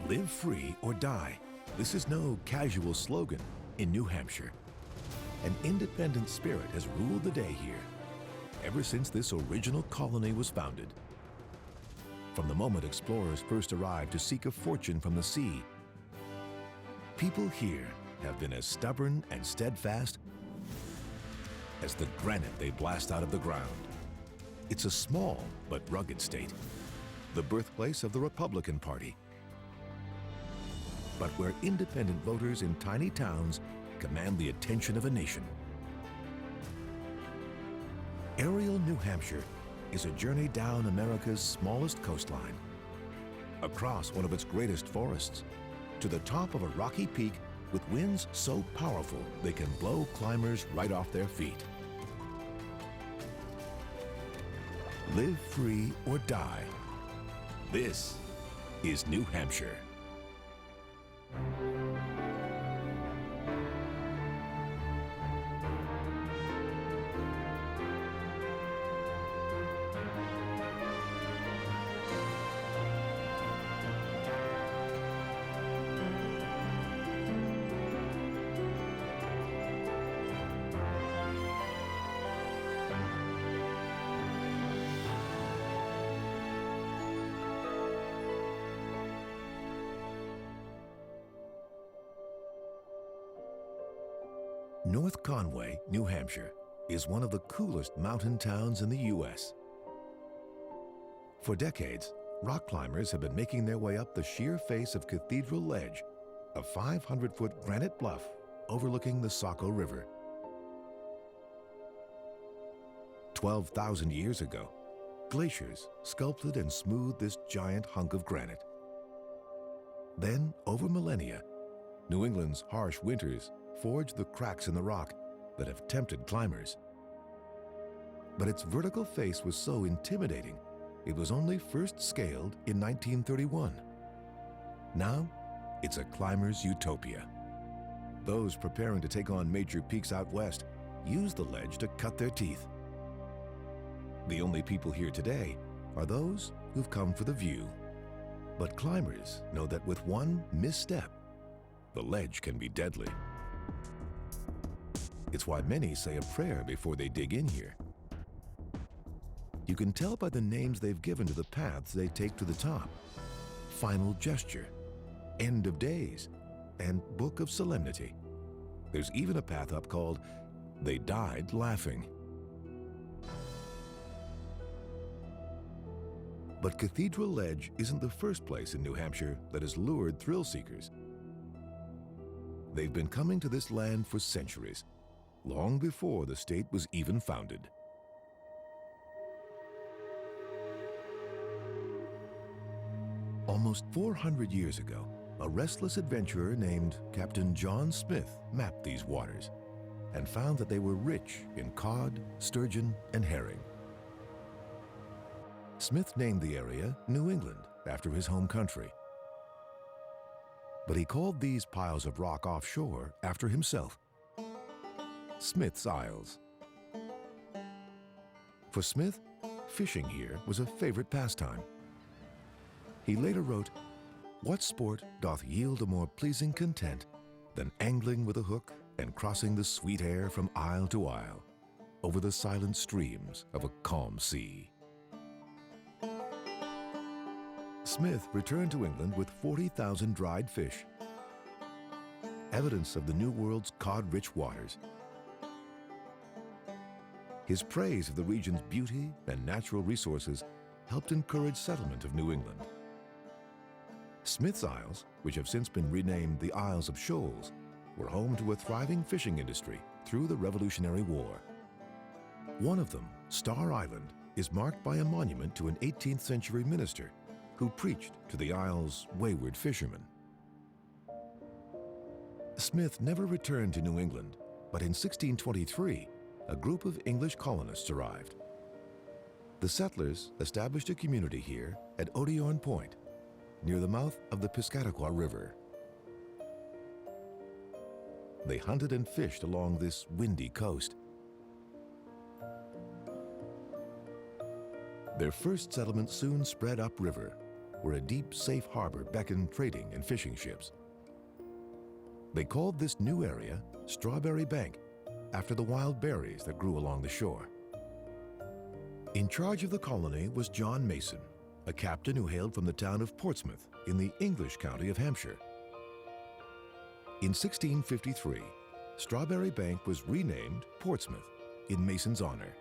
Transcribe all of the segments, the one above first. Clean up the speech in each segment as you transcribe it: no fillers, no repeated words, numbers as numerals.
Live free or die. This is no casual slogan in New Hampshire. An independent spirit has ruled the day here ever since this original colony was founded. From the moment explorers first arrived to seek a fortune from the sea, people here have been as stubborn and steadfast as the granite they blast out of the ground. It's a small but rugged state, the birthplace of the Republican Party, but where independent voters in tiny towns command the attention of a nation. Aerial New Hampshire is a journey down America's smallest coastline, across one of its greatest forests, to the top of a rocky peak with winds so powerful they can blow climbers right off their feet. Live free or die. This is New Hampshire. North Conway, New Hampshire, is one of the coolest mountain towns in the U.S. For decades, rock climbers have been making their way up the sheer face of Cathedral Ledge, a 500-foot granite bluff overlooking the Saco River. 12,000 years ago, glaciers sculpted and smoothed this giant hunk of granite. Then, over millennia, New England's harsh winters forged the cracks in the rock that have tempted climbers. But its vertical face was so intimidating, it was only first scaled in 1931. Now, it's a climber's utopia. Those preparing to take on major peaks out west use the ledge to cut their teeth. The only people here today are those who've come for the view. But climbers know that with one misstep, the ledge can be deadly. It's why many say a prayer before they dig in here. You can tell by the names they've given to the paths they take to the top: Final Gesture, End of Days, and Book of Solemnity. There's even a path up called They Died Laughing. But Cathedral Ledge isn't the first place in New Hampshire that has lured thrill seekers. They've been coming to this land for centuries, long before the state was even founded. Almost 400 years ago, a restless adventurer named Captain John Smith mapped these waters and found that they were rich in cod, sturgeon, and herring. Smith named the area New England after his home country. But he called these piles of rock offshore after himself: Smith's Isles. For Smith, fishing here was a favorite pastime. He later wrote, "What sport doth yield a more pleasing content than angling with a hook and crossing the sweet air from isle to isle, over the silent streams of a calm sea?" Smith returned to England with 40,000 dried fish, evidence of the New World's cod-rich waters. His praise of the region's beauty and natural resources helped encourage settlement of New England. Smith's Isles, which have since been renamed the Isles of Shoals, were home to a thriving fishing industry through the Revolutionary War. One of them, Star Island, is marked by a monument to an 18th century minister who preached to the isle's wayward fishermen. Smith never returned to New England, but in 1623, a group of English colonists arrived. The settlers established a community here at Odeon Point, near the mouth of the Piscataqua River. They hunted and fished along this windy coast. Their first settlement soon spread upriver, where a deep, safe harbor beckoned trading and fishing ships. They called this new area Strawberry Bank, after the wild berries that grew along the shore. In charge of the colony was John Mason, a captain who hailed from the town of Portsmouth in the English county of Hampshire. In 1653, Strawberry Bank was renamed Portsmouth in Mason's honor.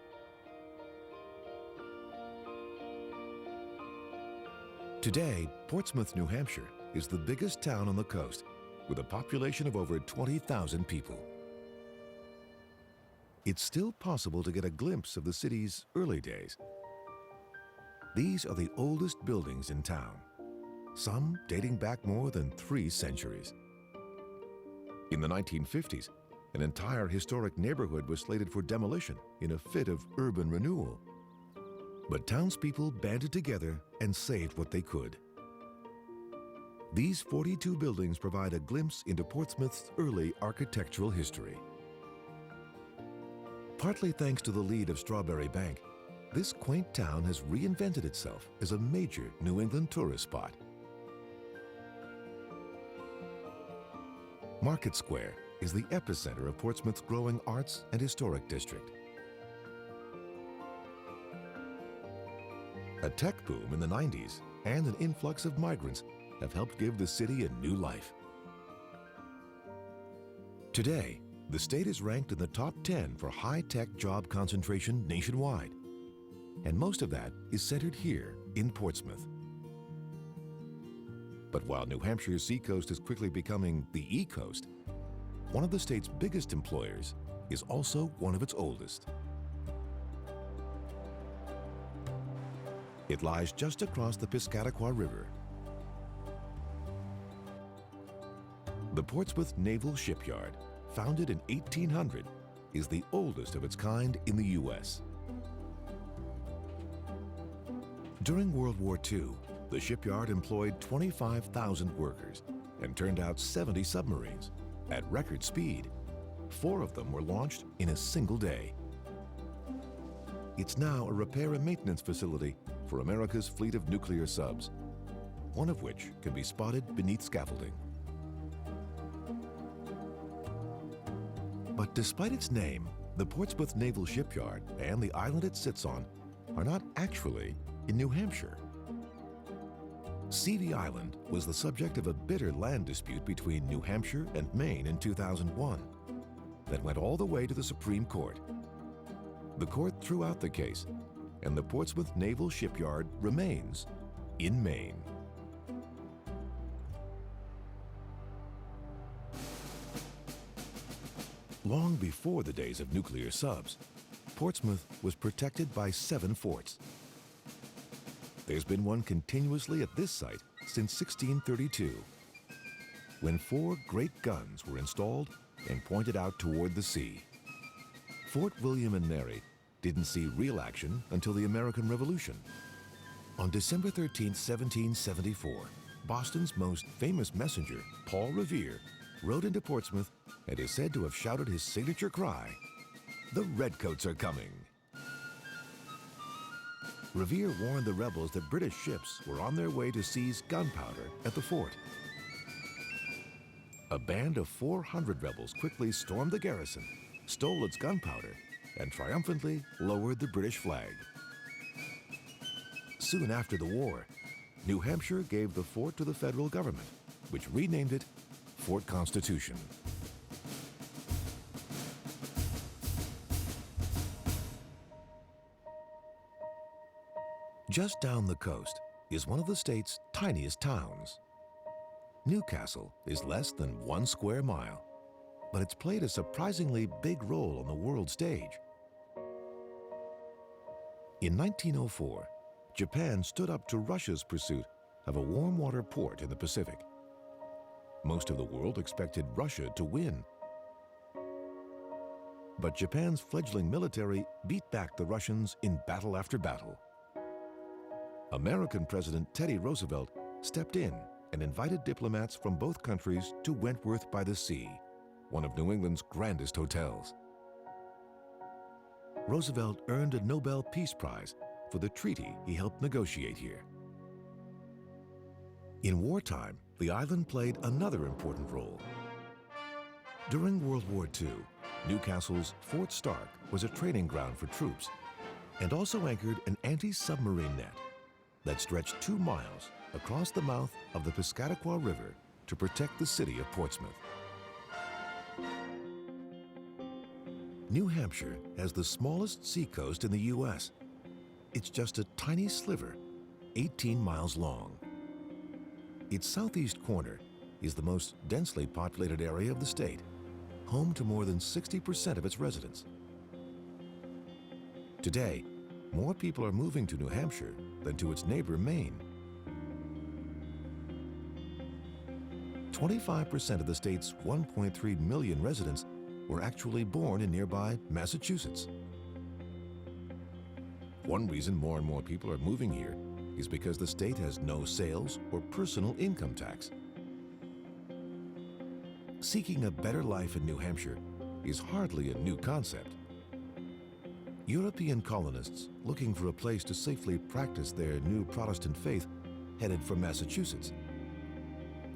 Today, Portsmouth, New Hampshire is the biggest town on the coast with a population of over 20,000 people. It's still possible to get a glimpse of the city's early days. These are the oldest buildings in town, some dating back more than 3 centuries. In the 1950s, an entire historic neighborhood was slated for demolition in a fit of urban renewal. But townspeople banded together and saved what they could. These 42 buildings provide a glimpse into Portsmouth's early architectural history. Partly thanks to the lead of Strawberry Bank, this quaint town has reinvented itself as a major New England tourist spot. Market Square is the epicenter of Portsmouth's growing arts and historic district. A tech boom in the 90s and an influx of migrants have helped give the city a new life. Today, the state is ranked in the top 10 for high-tech job concentration nationwide, and most of that is centered here in Portsmouth. But while New Hampshire's seacoast is quickly becoming the E-coast, one of the state's biggest employers is also one of its oldest. It lies just across the Piscataqua River. The Portsmouth Naval Shipyard, founded in 1800, is the oldest of its kind in the U.S. During World War II, the shipyard employed 25,000 workers and turned out 70 submarines at record speed. 4 of them were launched in a single day. It's now a repair and maintenance facility for America's fleet of nuclear subs, one of which can be spotted beneath scaffolding. But despite its name, the Portsmouth Naval Shipyard and the island it sits on are not actually in New Hampshire. Seavey Island was the subject of a bitter land dispute between New Hampshire and Maine in 2001 that went all the way to the Supreme Court. The court threw out the case, and the Portsmouth Naval Shipyard remains in Maine. Long before the days of nuclear subs, Portsmouth was protected by 7 forts. There's been one continuously at this site since 1632, when 4 great guns were installed and pointed out toward the sea. Fort William and Mary didn't see real action until the American Revolution. On December 13, 1774, Boston's most famous messenger, Paul Revere, rode into Portsmouth and is said to have shouted his signature cry, "The Redcoats are coming." Revere warned the rebels that British ships were on their way to seize gunpowder at the fort. A band of 400 rebels quickly stormed the garrison, stole its gunpowder, and triumphantly lowered the British flag. Soon after the war, New Hampshire gave the fort to the federal government, which renamed it Fort Constitution. Just down the coast is one of the state's tiniest towns. Newcastle is less than 1 square mile, but it's played a surprisingly big role on the world stage. In 1904, Japan stood up to Russia's pursuit of a warm water port in the Pacific. Most of the world expected Russia to win. But Japan's fledgling military beat back the Russians in battle after battle. American President Teddy Roosevelt stepped in and invited diplomats from both countries to Wentworth by the Sea, one of New England's grandest hotels. Roosevelt earned a Nobel Peace Prize for the treaty he helped negotiate here. In wartime, the island played another important role. During World War II, Newcastle's Fort Stark was a training ground for troops and also anchored an anti-submarine net that stretched 2 miles across the mouth of the Piscataqua River to protect the city of Portsmouth. New Hampshire has the smallest seacoast in the U.S. It's just a tiny sliver, 18 miles long. Its southeast corner is the most densely populated area of the state, home to more than 60% of its residents. Today, more people are moving to New Hampshire than to its neighbor, Maine. 25% of the state's 1.3 million residents were actually born in nearby Massachusetts. One reason more and more people are moving here is because the state has no sales or personal income tax. Seeking a better life in New Hampshire is hardly a new concept. European colonists looking for a place to safely practice their new Protestant faith headed for Massachusetts.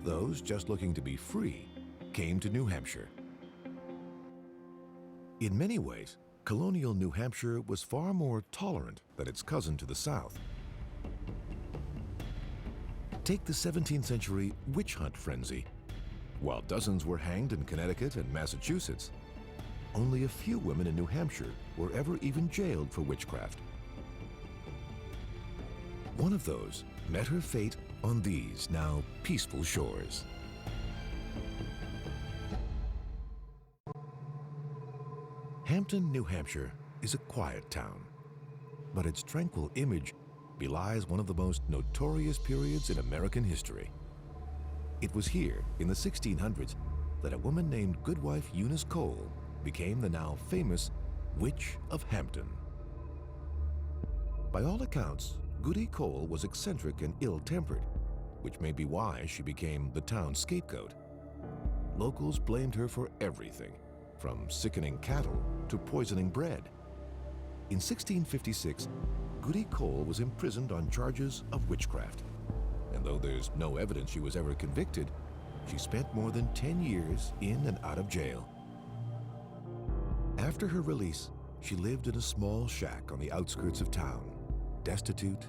Those just looking to be free came to New Hampshire. In many ways, colonial New Hampshire was far more tolerant than its cousin to the south. Take the 17th century witch hunt frenzy. While dozens were hanged in Connecticut and Massachusetts, only a few women in New Hampshire were ever even jailed for witchcraft. One of those met her fate on these now peaceful shores. Hampton, New Hampshire is a quiet town, but its tranquil image belies one of the most notorious periods in American history. It was here in the 1600s that a woman named Goodwife Eunice Cole became the now famous Witch of Hampton. By all accounts, Goody Cole was eccentric and ill-tempered, which may be why she became the town's scapegoat. Locals blamed her for everything, from sickening cattle to poisoning bread. In 1656, Goody Cole was imprisoned on charges of witchcraft. And though there's no evidence she was ever convicted, she spent more than 10 years in and out of jail. After her release, she lived in a small shack on the outskirts of town, destitute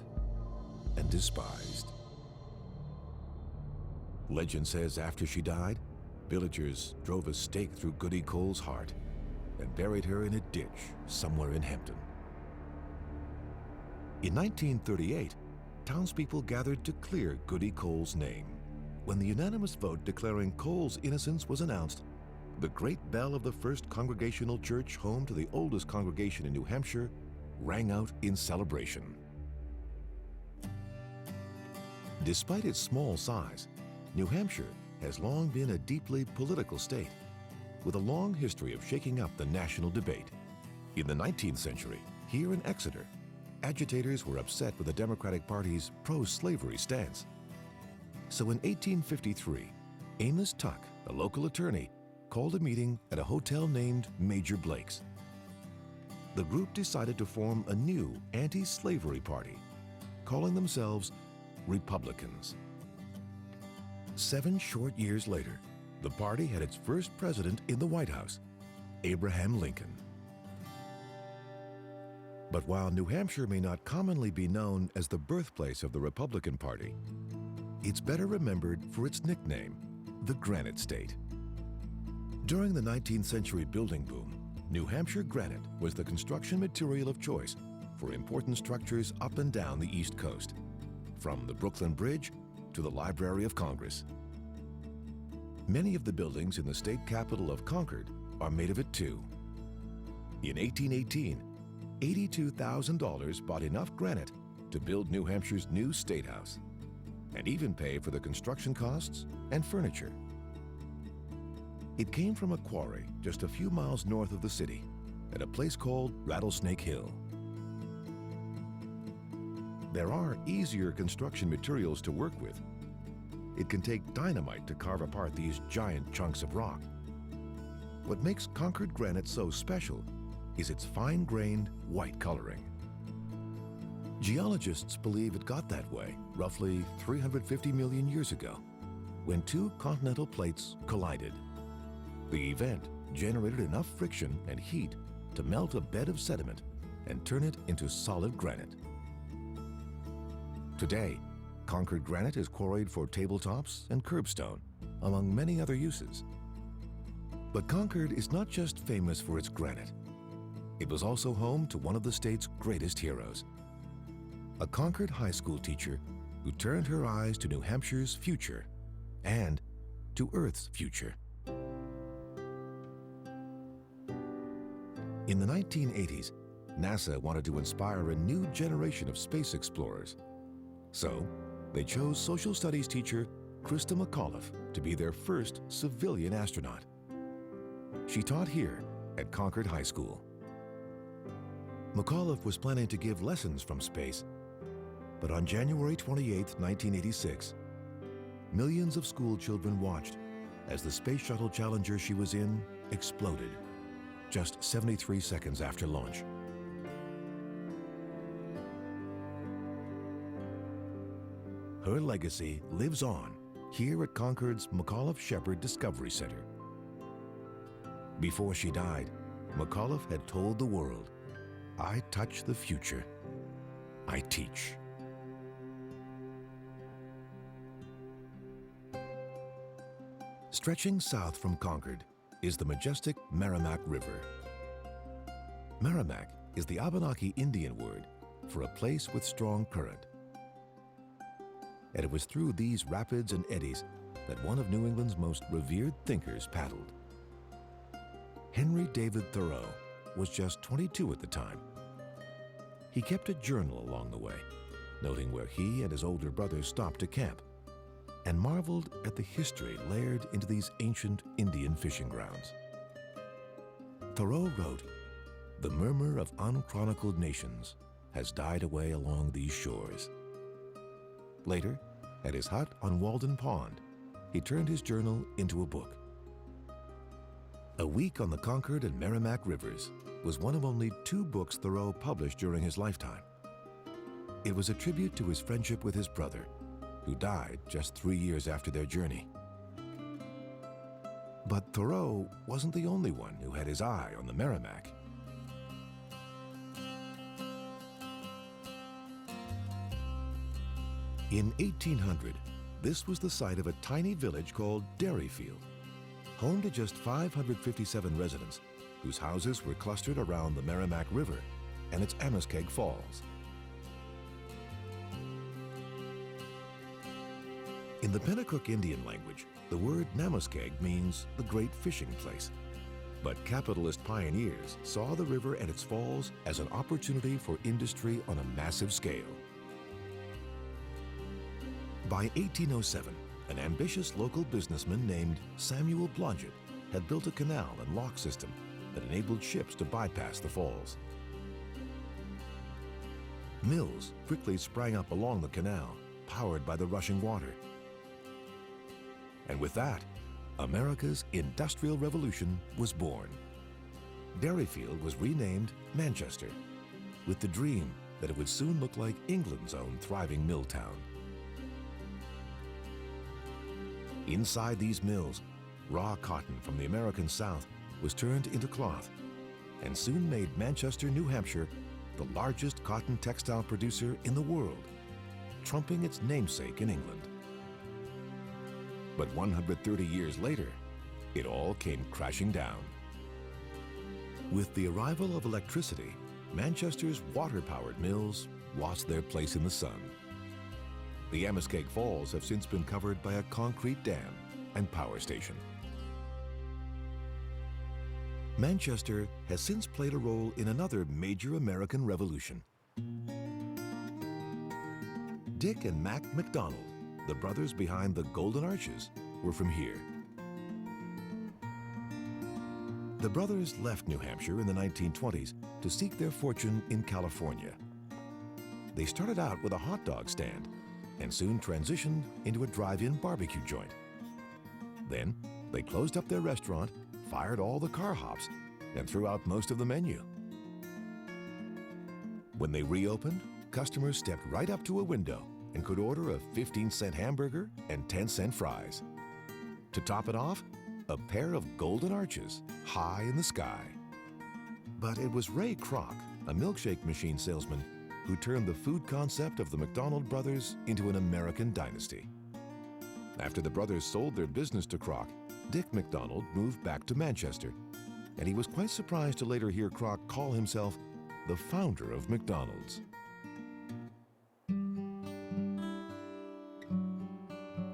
and despised. Legend says after she died, villagers drove a stake through Goody Cole's heart and buried her in a ditch somewhere in Hampton. In 1938, townspeople gathered to clear Goody Cole's name. When the unanimous vote declaring Cole's innocence was announced, the great bell of the First Congregational Church, home to the oldest congregation in New Hampshire, rang out in celebration. Despite its small size, New Hampshire has long been a deeply political state, with a long history of shaking up the national debate. In the 19th century, here in Exeter, agitators were upset with the Democratic Party's pro-slavery stance. So in 1853, Amos Tuck, a local attorney, called a meeting at a hotel named Major Blake's. The group decided to form a new anti-slavery party, calling themselves Republicans. 7 short years later, the party had its first president in the White House, Abraham Lincoln. But while New Hampshire may not commonly be known as the birthplace of the Republican Party, it's better remembered for its nickname, the Granite State. During the 19th century building boom, New Hampshire granite was the construction material of choice for important structures up and down the East Coast, from the Brooklyn Bridge to the Library of Congress. Many of the buildings in the state capital of Concord are made of it too. In 1818, $82,000 bought enough granite to build New Hampshire's new State House, and even pay for the construction costs and furniture. It came from a quarry just a few miles north of the city, at a place called Rattlesnake Hill. There are easier construction materials to work with. It can take dynamite to carve apart these giant chunks of rock. What makes Concord granite so special is its fine-grained white coloring. Geologists believe it got that way roughly 350 million years ago, when two continental plates collided. The event generated enough friction and heat to melt a bed of sediment and turn it into solid granite. Today, Concord granite is quarried for tabletops and curbstone, among many other uses. But Concord is not just famous for its granite. It was also home to one of the state's greatest heroes, a Concord high school teacher who turned her eyes to New Hampshire's future and to Earth's future. In the 1980s, NASA wanted to inspire a new generation of space explorers. So, they chose social studies teacher Krista McAuliffe to be their first civilian astronaut. She taught here at Concord High School. McAuliffe was planning to give lessons from space, but on January 28, 1986, millions of school children watched as the Space Shuttle Challenger she was in exploded, just 73 seconds after launch. Her legacy lives on here at Concord's McAuliffe Shepard Discovery Center. Before she died, McAuliffe had told the world, "I touch the future. I teach." Stretching south from Concord is the majestic Merrimack River. Merrimack is the Abenaki Indian word for a place with strong current. And it was through these rapids and eddies that one of New England's most revered thinkers paddled. Henry David Thoreau was just 22 at the time. He kept a journal along the way, noting where he and his older brothers stopped to camp, and marveled at the history layered into these ancient Indian fishing grounds. Thoreau wrote, "The murmur of unchronicled nations has died away along these shores." Later, at his hut on Walden Pond, he turned his journal into a book. A Week on the Concord and Merrimack Rivers was one of only 2 books Thoreau published during his lifetime. It was a tribute to his friendship with his brother, who died just 3 years after their journey. But Thoreau wasn't the only one who had his eye on the Merrimack. In 1800, this was the site of a tiny village called Derryfield, home to just 557 residents whose houses were clustered around the Merrimack River and its Amoskeag Falls. In the Pennacook Indian language, the word Namuskeag means the great fishing place. But capitalist pioneers saw the river and its falls as an opportunity for industry on a massive scale. By 1807, an ambitious local businessman named Samuel Blodgett had built a canal and lock system that enabled ships to bypass the falls. Mills quickly sprang up along the canal, powered by the rushing water. And with that, America's Industrial Revolution was born. Derryfield was renamed Manchester, with the dream that it would soon look like England's own thriving mill town. Inside these mills, raw cotton from the American South was turned into cloth and soon made Manchester, New Hampshire, the largest cotton textile producer in the world, trumping its namesake in England. But 130 years later, it all came crashing down. With the arrival of electricity, Manchester's water-powered mills lost their place in the sun. The Amoskeag Falls have since been covered by a concrete dam and power station. Manchester has since played a role in another major American revolution. Dick and Mac McDonald, the brothers behind the Golden Arches, were from here. The brothers left New Hampshire in the 1920s to seek their fortune in California. They started out with a hot dog stand and soon transitioned into a drive-in barbecue joint. Then, they closed up their restaurant, fired all the car hops, and threw out most of the menu. When they reopened, customers stepped right up to a window and could order a 15-cent hamburger and 10-cent fries. To top it off, a pair of golden arches high in the sky. But it was Ray Kroc, a milkshake machine salesman, who turned the food concept of the McDonald brothers into an American dynasty. After the brothers sold their business to Kroc, Dick McDonald moved back to Manchester, and he was quite surprised to later hear Kroc call himself the founder of McDonald's.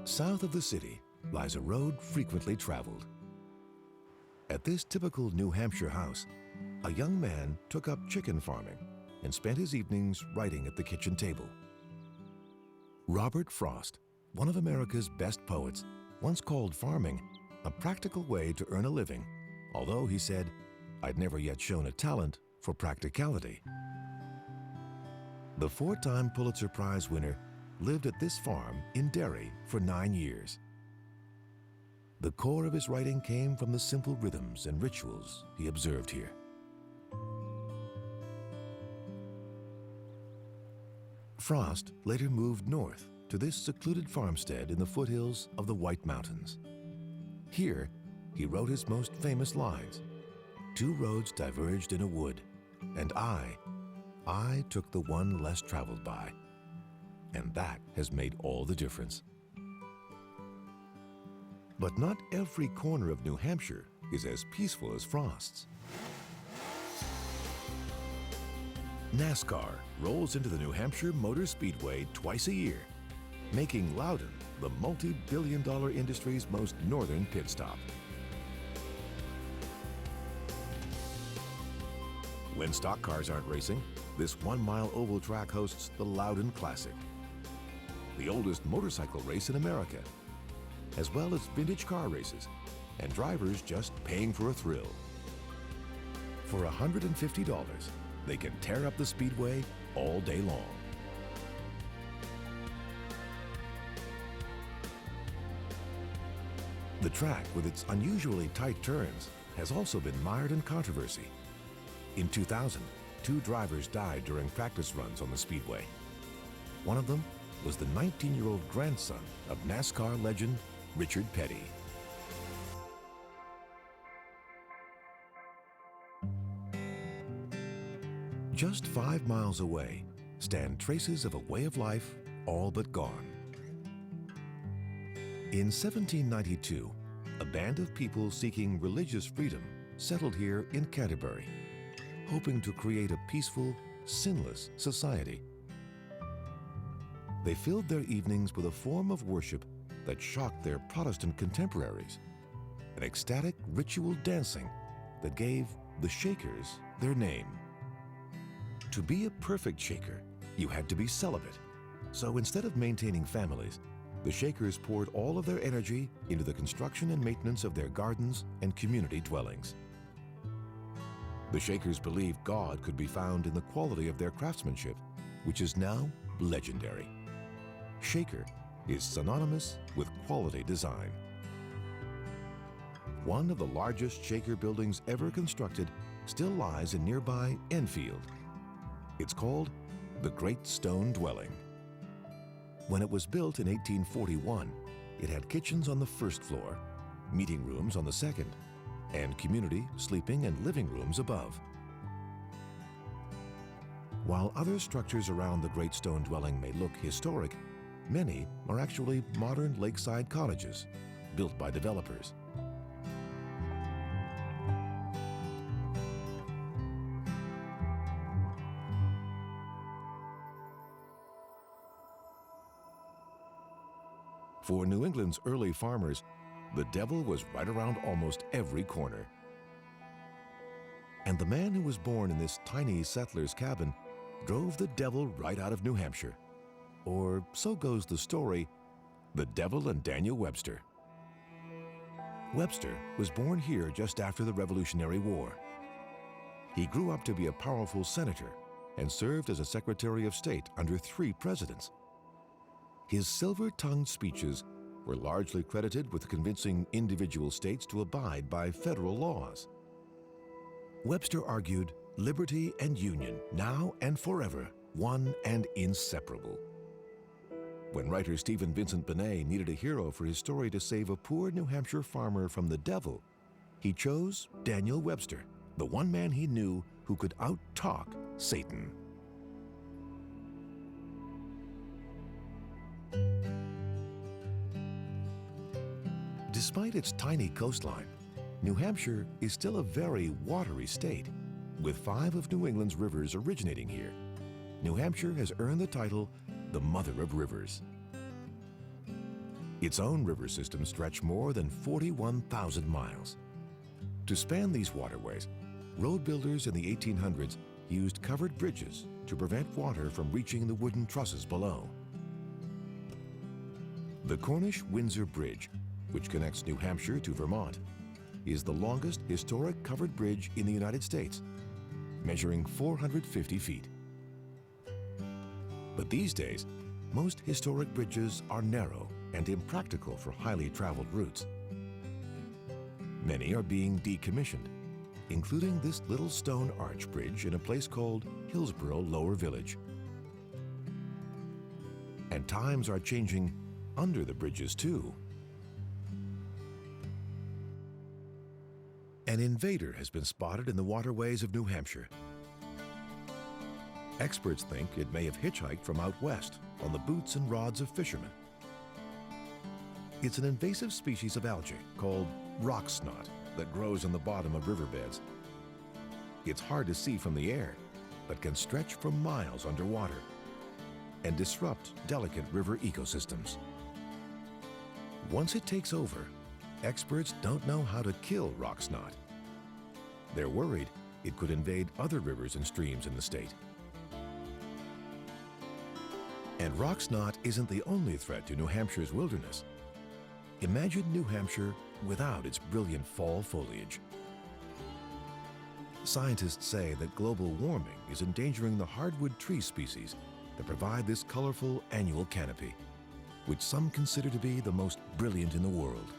South of the city lies a road frequently traveled. At this typical New Hampshire house, a young man took up chicken farming and spent his evenings writing at the kitchen table. Robert Frost, one of America's best poets, once called farming a practical way to earn a living, although he said, "I'd never yet shown a talent for practicality." The 4-time Pulitzer Prize winner lived at this farm in Derry for 9 years. The core of his writing came from the simple rhythms and rituals he observed here. Frost later moved north to this secluded farmstead in the foothills of the White Mountains. Here, he wrote his most famous lines. 2 roads diverged in a wood, and I took the one less traveled by. And that has made all the difference. But not every corner of New Hampshire is as peaceful as Frost's. NASCAR rolls into the New Hampshire Motor Speedway twice a year, making Loudon the multi-billion-dollar industry's most northern pit stop. When stock cars aren't racing, this 1-mile oval track hosts the Loudon Classic, the oldest motorcycle race in America, as well as vintage car races and drivers just paying for a thrill. For $150, they can tear up the speedway all day long. The track, with its unusually tight turns, has also been mired in controversy. In 2000, 2 drivers died during practice runs on the speedway. One of them was the 19-year-old grandson of NASCAR legend Richard Petty. Just 5 miles away stand traces of a way of life all but gone. In 1792, a band of people seeking religious freedom settled here in Canterbury, hoping to create a peaceful, sinless society. They filled their evenings with a form of worship that shocked their Protestant contemporaries, an ecstatic ritual dancing that gave the Shakers their name. To be a perfect Shaker, you had to be celibate. So instead of maintaining families, the Shakers poured all of their energy into the construction and maintenance of their gardens and community dwellings. The Shakers believed God could be found in the quality of their craftsmanship, which is now legendary. Shaker is synonymous with quality design. One of the largest Shaker buildings ever constructed still lies in nearby Enfield. It's called the Great Stone Dwelling. When it was built in 1841, it had kitchens on the first floor, meeting rooms on the second, and community sleeping and living rooms above. While other structures around the Great Stone Dwelling may look historic, many are actually modern lakeside cottages built by developers. For New England's early farmers, the devil was right around almost every corner. And the man who was born in this tiny settler's cabin drove the devil right out of New Hampshire. Or so goes the story, The Devil and Daniel Webster. Webster was born here just after the Revolutionary War. He grew up to be a powerful senator and served as a Secretary of State under 3 presidents. His silver-tongued speeches were largely credited with convincing individual states to abide by federal laws. Webster argued liberty and union, now and forever, one and inseparable. When writer Stephen Vincent Benet needed a hero for his story to save a poor New Hampshire farmer from the devil, he chose Daniel Webster, the one man he knew who could out-talk Satan. Despite its tiny coastline, New Hampshire is still a very watery state, with 5 of New England's rivers originating here. New Hampshire has earned the title the Mother of Rivers. Its own river systems stretch more than 41,000 miles. To span these waterways, road builders in the 1800s used covered bridges to prevent water from reaching the wooden trusses below. The Cornish-Windsor Bridge, which connects New Hampshire to Vermont, is the longest historic covered bridge in the United States, measuring 450 feet. But these days, most historic bridges are narrow and impractical for highly traveled routes. Many are being decommissioned, including this little stone arch bridge in a place called Hillsborough Lower Village. And times are changing under the bridges too. An invader has been spotted in the waterways of New Hampshire. Experts think it may have hitchhiked from out west on the boots and rods of fishermen. It's an invasive species of algae called rock snot that grows on the bottom of riverbeds. It's hard to see from the air, but can stretch for miles underwater and disrupt delicate river ecosystems. Once it takes over, experts don't know how to kill rock snot. They're worried it could invade other rivers and streams in the state. And rock snot isn't the only threat to New Hampshire's wilderness. Imagine New Hampshire without its brilliant fall foliage. Scientists say that global warming is endangering the hardwood tree species that provide this colorful annual canopy, which some consider to be the most brilliant in the world.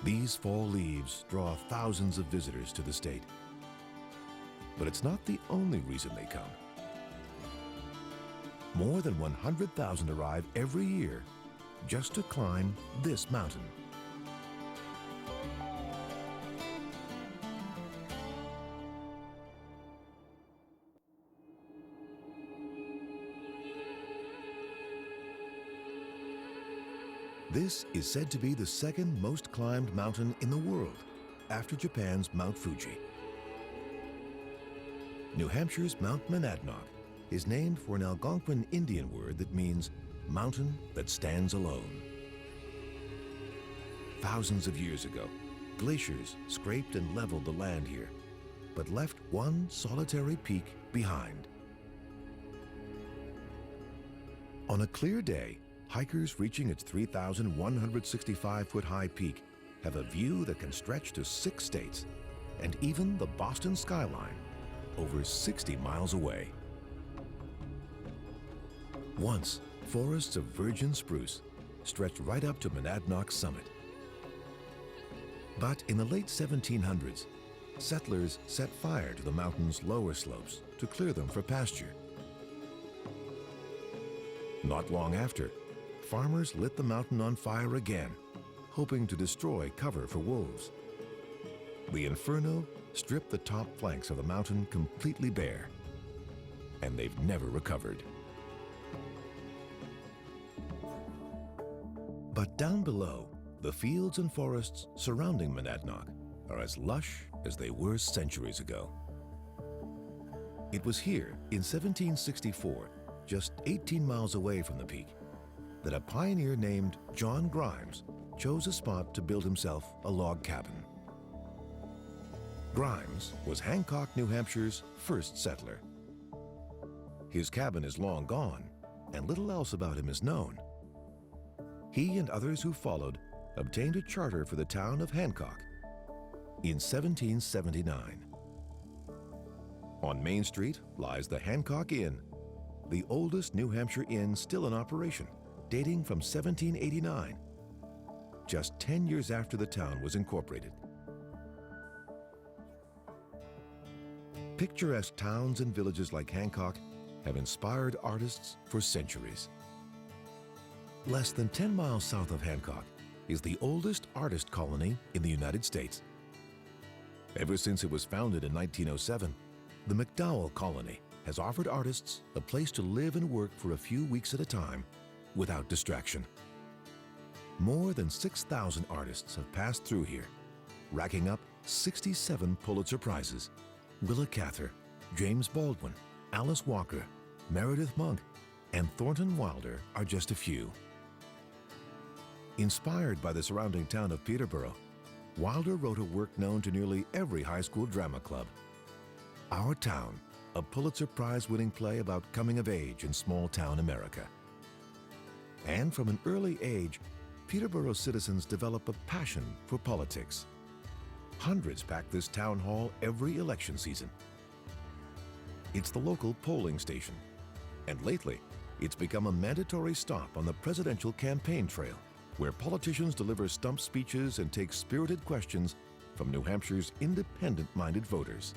These fall leaves draw thousands of visitors to the state. But it's not the only reason they come. More than 100,000 arrive every year just to climb this mountain. This is said to be the second most climbed mountain in the world, after Japan's Mount Fuji. New Hampshire's Mount Monadnock is named for an Algonquin Indian word that means mountain that stands alone. Thousands of years ago, glaciers scraped and leveled the land here, but left one solitary peak behind. On a clear day, hikers reaching its 3,165-foot high peak have a view that can stretch to 6 states and even the Boston skyline over 60 miles away. Once, forests of virgin spruce stretched right up to Monadnock's summit. But in the late 1700s, settlers set fire to the mountain's lower slopes to clear them for pasture. Not long after, farmers lit the mountain on fire again, hoping to destroy cover for wolves. The inferno stripped the top flanks of the mountain completely bare, and they've never recovered. But down below, the fields and forests surrounding Monadnock are as lush as they were centuries ago. It was here in 1764, just 18 miles away from the peak, that a pioneer named John Grimes chose a spot to build himself a log cabin. Grimes was Hancock, New Hampshire's first settler. His cabin is long gone, and little else about him is known. He and others who followed obtained a charter for the town of Hancock in 1779. On Main Street lies the Hancock Inn, the oldest New Hampshire inn still in operation, dating from 1789, just 10 years after the town was incorporated. Picturesque towns and villages like Hancock have inspired artists for centuries. Less than 10 miles south of Hancock is the oldest artist colony in the United States. Ever since it was founded in 1907, the McDowell Colony has offered artists a place to live and work for a few weeks at a time without distraction. More than 6,000 artists have passed through here, racking up 67 Pulitzer Prizes. Willa Cather, James Baldwin, Alice Walker, Meredith Monk, and Thornton Wilder are just a few. Inspired by the surrounding town of Peterborough, Wilder wrote a work known to nearly every high school drama club. Our Town, a Pulitzer Prize-winning play about coming of age in small-town America. And from an early age, Peterborough citizens develop a passion for politics. Hundreds pack this town hall every election season. It's the local polling station, and lately, it's become a mandatory stop on the presidential campaign trail, where politicians deliver stump speeches and take spirited questions from New Hampshire's independent-minded voters.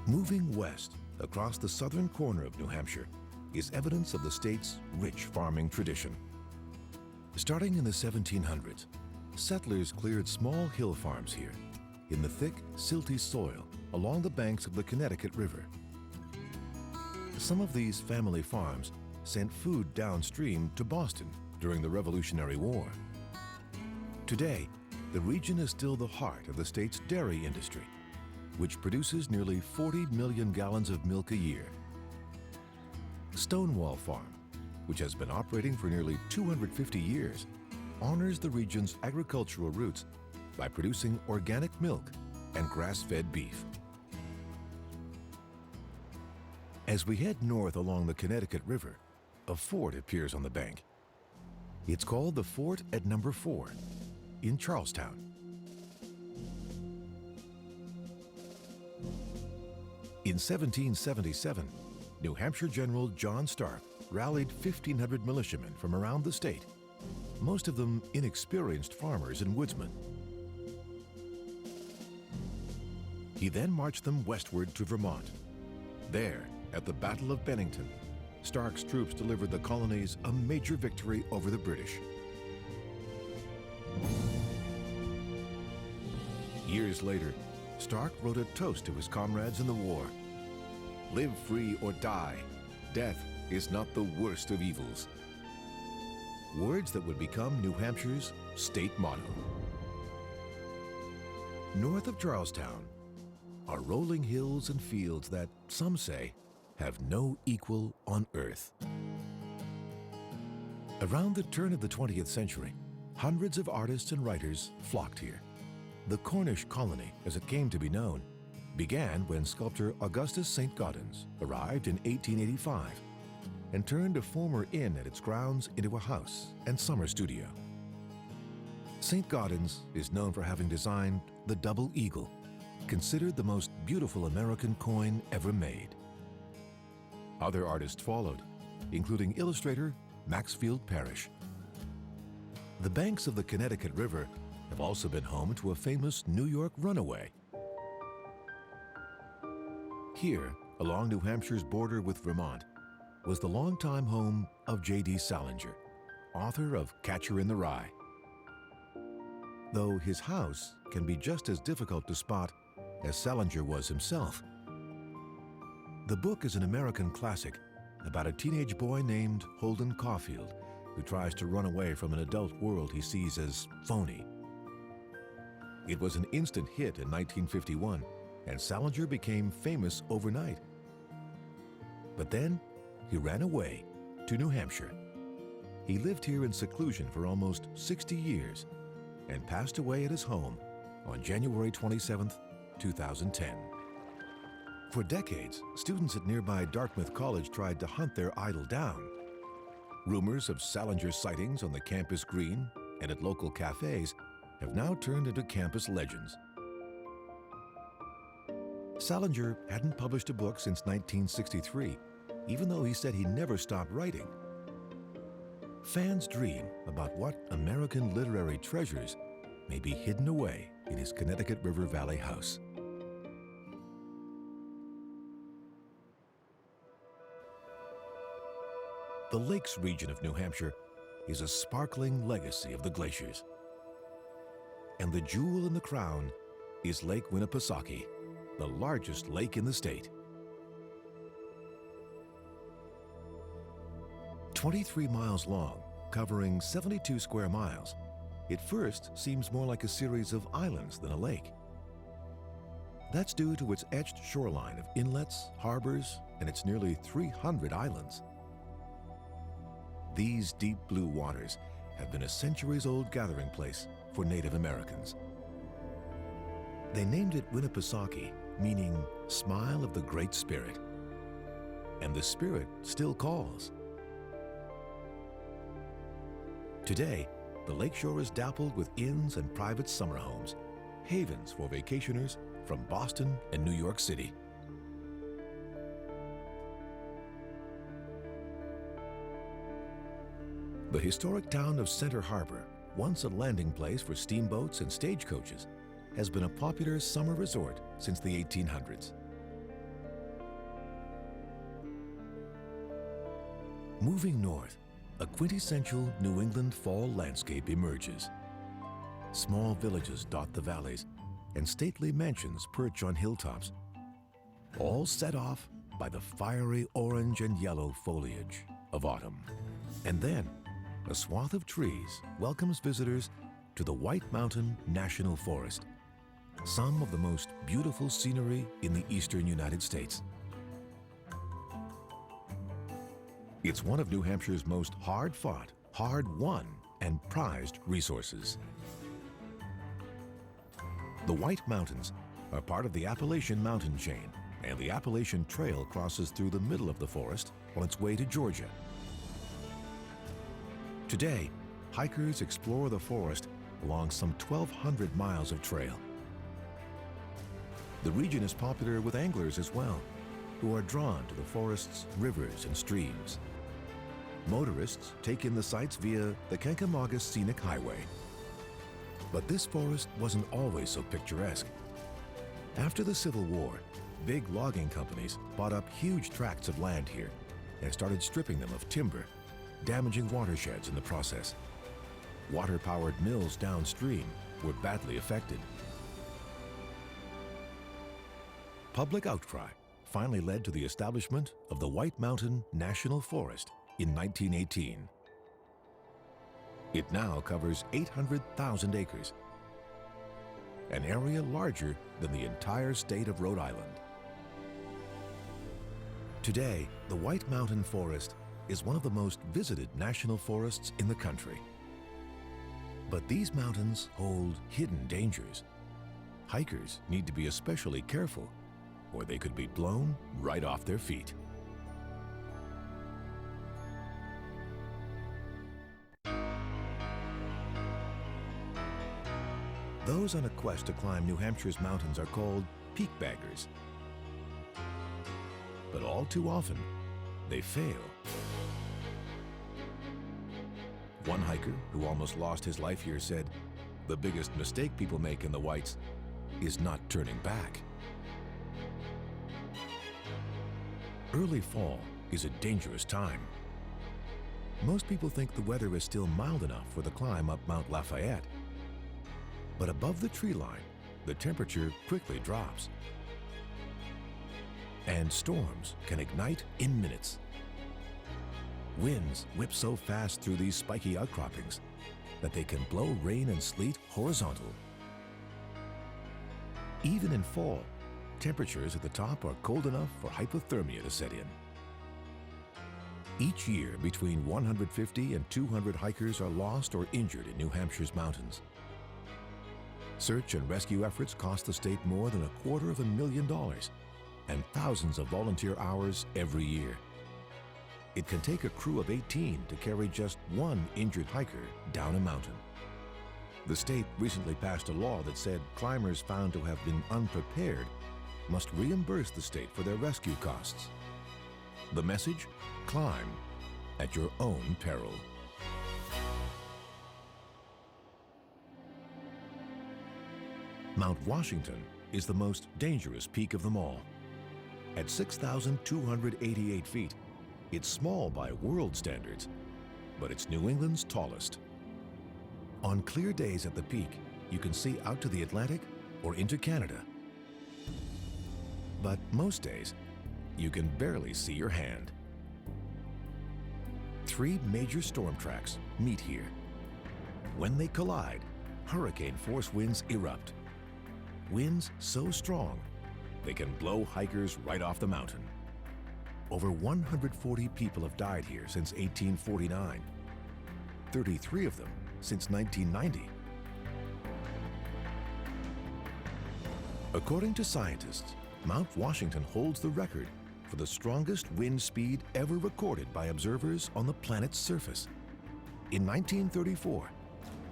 Moving west across the southern corner of New Hampshire is evidence of the state's rich farming tradition. Starting in the 1700s, settlers cleared small hill farms here in the thick, silty soil along the banks of the Connecticut River. Some of these family farms sent food downstream to Boston during the Revolutionary War. Today, the region is still the heart of the state's dairy industry, which produces nearly 40 million gallons of milk a year. Stonewall Farm, which has been operating for nearly 250 years, honors the region's agricultural roots by producing organic milk and grass-fed beef. As we head north along the Connecticut River, a fort appears on the bank. It's called the Fort at Number 4 in Charlestown. In 1777, New Hampshire General John Stark rallied 1,500 militiamen from around the state, most of them inexperienced farmers and woodsmen. He then marched them westward to Vermont. There, at the Battle of Bennington, Stark's troops delivered the colonies a major victory over the British. Years later, Stark wrote a toast to his comrades in the war. "Live free or die. Death is not the worst of evils." Words that would become New Hampshire's state motto. North of Charlestown are rolling hills and fields that, some say, have no equal on earth. Around the turn of the 20th century, hundreds of artists and writers flocked here. The Cornish colony, as it came to be known, began when sculptor Augustus St. Gaudens arrived in 1885 and turned a former inn at its grounds into a house and summer studio. St. Gaudens is known for having designed the double eagle, considered the most beautiful American coin ever made. Other artists followed, including illustrator Maxfield Parrish. The banks of the Connecticut River have also been home to a famous New York runaway. Here, along New Hampshire's border with Vermont, was the longtime home of J.D. Salinger, author of Catcher in the Rye. Though his house can be just as difficult to spot as Salinger was himself. The book is an American classic about a teenage boy named Holden Caulfield who tries to run away from an adult world he sees as phony. It was an instant hit in 1951, and Salinger became famous overnight. But then he ran away to New Hampshire. He lived here in seclusion for almost 60 years and passed away at his home on January 27, 2010. For decades, students at nearby Dartmouth College tried to hunt their idol down. Rumors of Salinger's sightings on the campus green and at local cafes have now turned into campus legends. Salinger hadn't published a book since 1963, even though he said he never stopped writing. Fans dream about what American literary treasures may be hidden away in his Connecticut River Valley house. The Lakes region of New Hampshire is a sparkling legacy of the glaciers. And the jewel in the crown is Lake Winnipesaukee, the largest lake in the state. 23 miles long, covering 72 square miles, it first seems more like a series of islands than a lake. That's due to its etched shoreline of inlets, harbors, and its nearly 300 islands. These deep blue waters have been a centuries-old gathering place for Native Americans. They named it Winnipesaukee, meaning Smile of the Great Spirit. And the Spirit still calls. Today, the lakeshore is dappled with inns and private summer homes, havens for vacationers from Boston and New York City. The historic town of Center Harbor, once a landing place for steamboats and stagecoaches, has been a popular summer resort since the 1800s. Moving north, a quintessential New England fall landscape emerges. Small villages dot the valleys, and stately mansions perch on hilltops, all set off by the fiery orange and yellow foliage of autumn. And then, a swath of trees welcomes visitors to the White Mountain National Forest, some of the most beautiful scenery in the eastern United States. It's one of New Hampshire's most hard-fought, hard-won, and prized resources. The White Mountains are part of the Appalachian mountain chain, and the Appalachian Trail crosses through the middle of the forest on its way to Georgia. Today, hikers explore the forest along some 1,200 miles of trail. The region is popular with anglers as well, who are drawn to the forest's rivers and streams. Motorists take in the sights via the Kancamagus Scenic Highway. But this forest wasn't always so picturesque. After the Civil War, big logging companies bought up huge tracts of land here and started stripping them of timber, damaging watersheds in the process. Water-powered mills downstream were badly affected. Public outcry finally led to the establishment of the White Mountain National Forest in 1918. It now covers 800,000 acres, an area larger than the entire state of Rhode Island. Today, the White Mountain Forest is one of the most visited national forests in the country. But these mountains hold hidden dangers. Hikers need to be especially careful, or they could be blown right off their feet. Those on a quest to climb New Hampshire's mountains are called peak baggers. But all too often, they fail. One hiker who almost lost his life here said, "The biggest mistake people make in the Whites is not turning back." Early fall is a dangerous time. Most people think the weather is still mild enough for the climb up Mount Lafayette. But above the tree line, the temperature quickly drops. And storms can ignite in minutes. Winds whip so fast through these spiky outcroppings that they can blow rain and sleet horizontal. Even in fall, temperatures at the top are cold enough for hypothermia to set in. Each year, between 150 and 200 hikers are lost or injured in New Hampshire's mountains. Search and rescue efforts cost the state more than $250,000 and thousands of volunteer hours every year. It can take a crew of 18 to carry just one injured hiker down a mountain. The state recently passed a law that said climbers found to have been unprepared must reimburse the state for their rescue costs. The message? Climb at your own peril. Mount Washington is the most dangerous peak of them all. At 6,288 feet, it's small by world standards, but it's New England's tallest. On clear days at the peak, you can see out to the Atlantic or into Canada. But most days, you can barely see your hand. 3 major storm tracks meet here. When they collide, hurricane-force winds erupt. Winds so strong, they can blow hikers right off the mountain. Over 140 people have died here since 1849, 33 of them since 1990. According to scientists, Mount Washington holds the record for the strongest wind speed ever recorded by observers on the planet's surface. In 1934,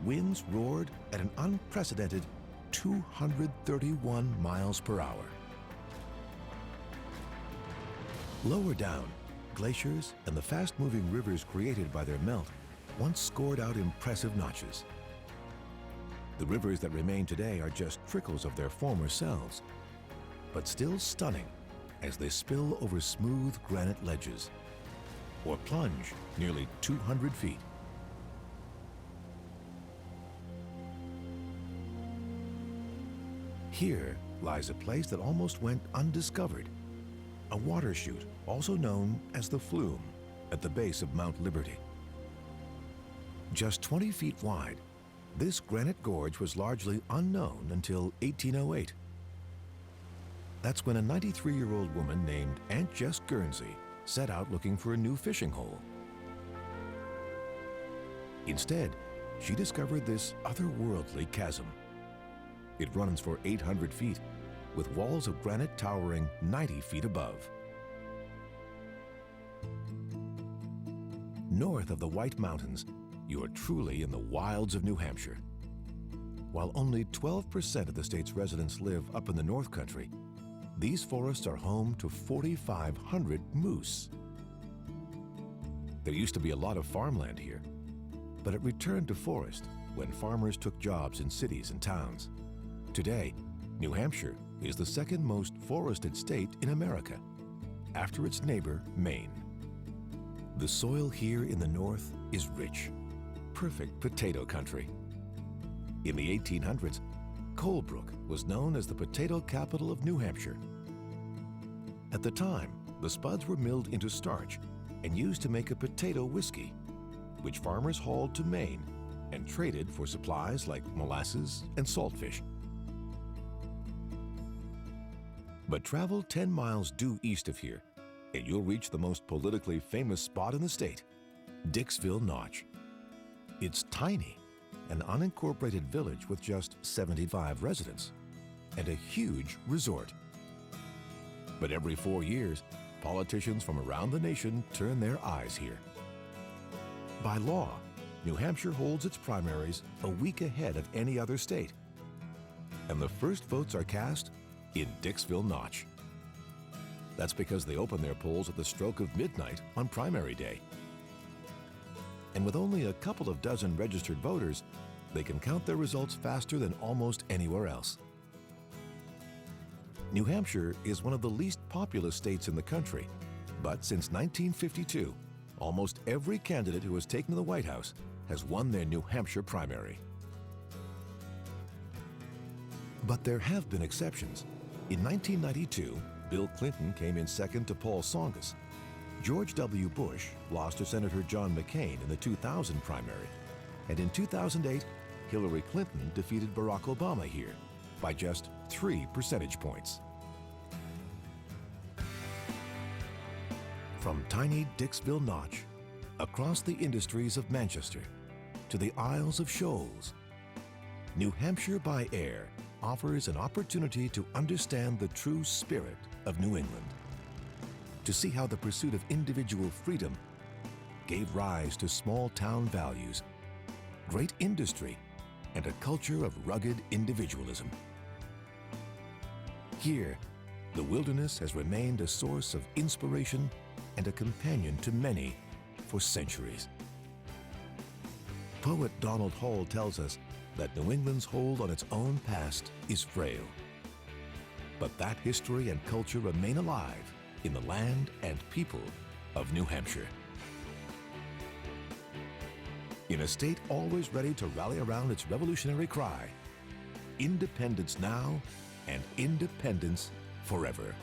winds roared at an unprecedented 231 miles per hour. Lower down, glaciers and the fast-moving rivers created by their melt once scored out impressive notches. The rivers that remain today are just trickles of their former selves, but still stunning as they spill over smooth granite ledges or plunge nearly 200 feet. Here lies a place that almost went undiscovered, a water chute also known as the Flume at the base of Mount Liberty. Just 20 feet wide, this granite gorge was largely unknown until 1808. That's when a 93-year-old woman named Aunt Jess Guernsey set out looking for a new fishing hole. Instead, she discovered this otherworldly chasm. It runs for 800 feet, with walls of granite towering 90 feet above. North of the White Mountains, you are truly in the wilds of New Hampshire. While only 12% of the state's residents live up in the North Country, these forests are home to 4,500 moose. There used to be a lot of farmland here, but it returned to forest when farmers took jobs in cities and towns. Today, New Hampshire is the second most forested state in America, after its neighbor, Maine. The soil here in the north is rich, perfect potato country. In the 1800s, Colebrook was known as the potato capital of New Hampshire. At the time, the spuds were milled into starch and used to make a potato whiskey, which farmers hauled to Maine and traded for supplies like molasses and saltfish. But travel 10 miles due east of here, and you'll reach the most politically famous spot in the state, Dixville Notch. It's tiny, an unincorporated village with just 75 residents, and a huge resort. But every 4 years, politicians from around the nation turn their eyes here. By law, New Hampshire holds its primaries a week ahead of any other state, and the first votes are cast in Dixville Notch. That's because they open their polls at the stroke of midnight on primary day. And with only a couple of dozen registered voters, they can count their results faster than almost anywhere else. New Hampshire is one of the least populous states in the country, but since 1952, almost every candidate who has taken to the White House has won their New Hampshire primary. But there have been exceptions. In 1992, Bill Clinton came in second to Paul Tsongas. George W. Bush lost to Senator John McCain in the 2000 primary. And in 2008, Hillary Clinton defeated Barack Obama here by just 3 percentage points. From tiny Dixville Notch, across the industries of Manchester, to the Isles of Shoals, New Hampshire by air offers an opportunity to understand the true spirit of New England, to see how the pursuit of individual freedom gave rise to small-town values, great industry, and a culture of rugged individualism. Here, the wilderness has remained a source of inspiration and a companion to many for centuries. Poet Donald Hall tells us that New England's hold on its own past is frail. But that history and culture remain alive in the land and people of New Hampshire. In a state always ready to rally around its revolutionary cry, independence now and independence forever.